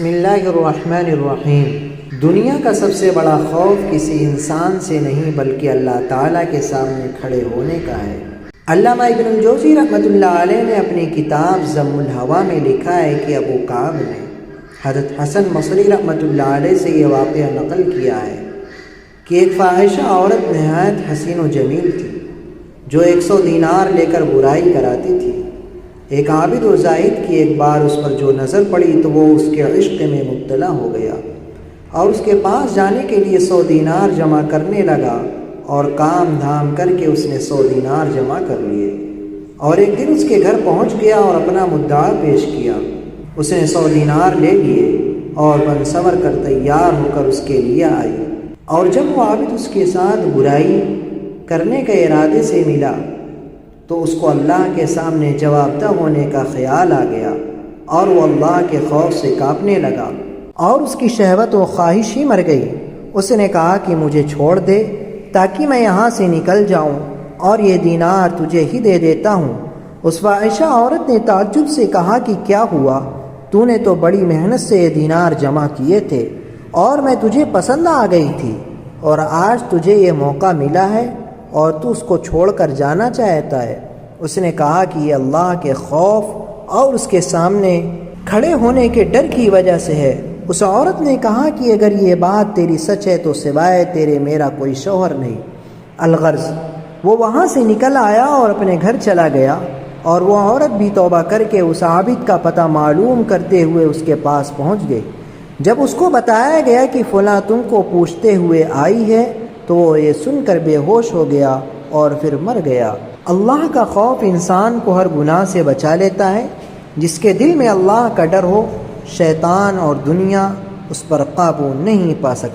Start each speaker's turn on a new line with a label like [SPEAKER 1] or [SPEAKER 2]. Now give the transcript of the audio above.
[SPEAKER 1] بسم اللہ الرحمن الرحیم۔ دنیا کا سب سے بڑا خوف کسی انسان سے نہیں بلکہ اللہ تعالیٰ کے سامنے کھڑے ہونے کا ہے۔ علامہ ابن الجوزی رحمۃ اللہ علیہ نے اپنی کتاب ضم الہویٰ میں لکھا ہے کہ ابو کعب نے حضرت حسن بصری رحمۃ اللہ علیہ سے یہ واقعہ نقل کیا ہے کہ ایک فاحشہ عورت نہایت حسین و جمیل تھی جو 100 دینار لے کر برائی کراتی تھی۔ ایک عابد و زاہد کی ایک بار اس پر جو نظر پڑی تو وہ اس کے عشق میں مبتلا ہو گیا اور اس کے پاس جانے کے لیے 100 دینار جمع کرنے لگا، اور کام دھام کر کے اس نے 100 دینار جمع کر لیے، اور ایک دن اس کے گھر پہنچ گیا اور اپنا مدعا پیش کیا۔ اس نے 100 دینار لے لیے اور بن سور کر تیار ہو کر اس کے لیے آئی، اور جب وہ عابد اس کے ساتھ برائی کرنے کے ارادے سے ملا تو اس کو اللہ کے سامنے جواب دہ ہونے کا خیال آ گیا، اور وہ اللہ کے خوف سے کانپنے لگا اور اس کی شہوت و خواہش ہی مر گئی۔ اس نے کہا کہ مجھے چھوڑ دے تاکہ میں یہاں سے نکل جاؤں، اور یہ دینار تجھے ہی دے دیتا ہوں۔ اس فاحشہ عورت نے تعجب سے کہا کہ کیا ہوا؟ تو نے تو بڑی محنت سے یہ دینار جمع کیے تھے اور میں تجھے پسند آ گئی تھی، اور آج تجھے یہ موقع ملا ہے اور تو اس کو چھوڑ کر جانا چاہتا ہے۔ اس نے کہا کہ یہ اللہ کے خوف اور اس کے سامنے کھڑے ہونے کے ڈر کی وجہ سے ہے۔ اس عورت نے کہا کہ اگر یہ بات تیری سچ ہے تو سوائے تیرے میرا کوئی شوہر نہیں۔ الغرض وہ وہاں سے نکل آیا اور اپنے گھر چلا گیا، اور وہ عورت بھی توبہ کر کے اس عابد کا پتہ معلوم کرتے ہوئے اس کے پاس پہنچ گئی۔ جب اس کو بتایا گیا کہ فلاں تم کو پوچھتے ہوئے آئی ہے تو وہ یہ سن کر بے ہوش ہو گیا اور پھر مر گیا۔ اللہ کا خوف انسان کو ہر گناہ سے بچا لیتا ہے۔ جس کے دل میں اللہ کا ڈر ہو، شیطان اور دنیا اس پر قابو نہیں پا سکتے۔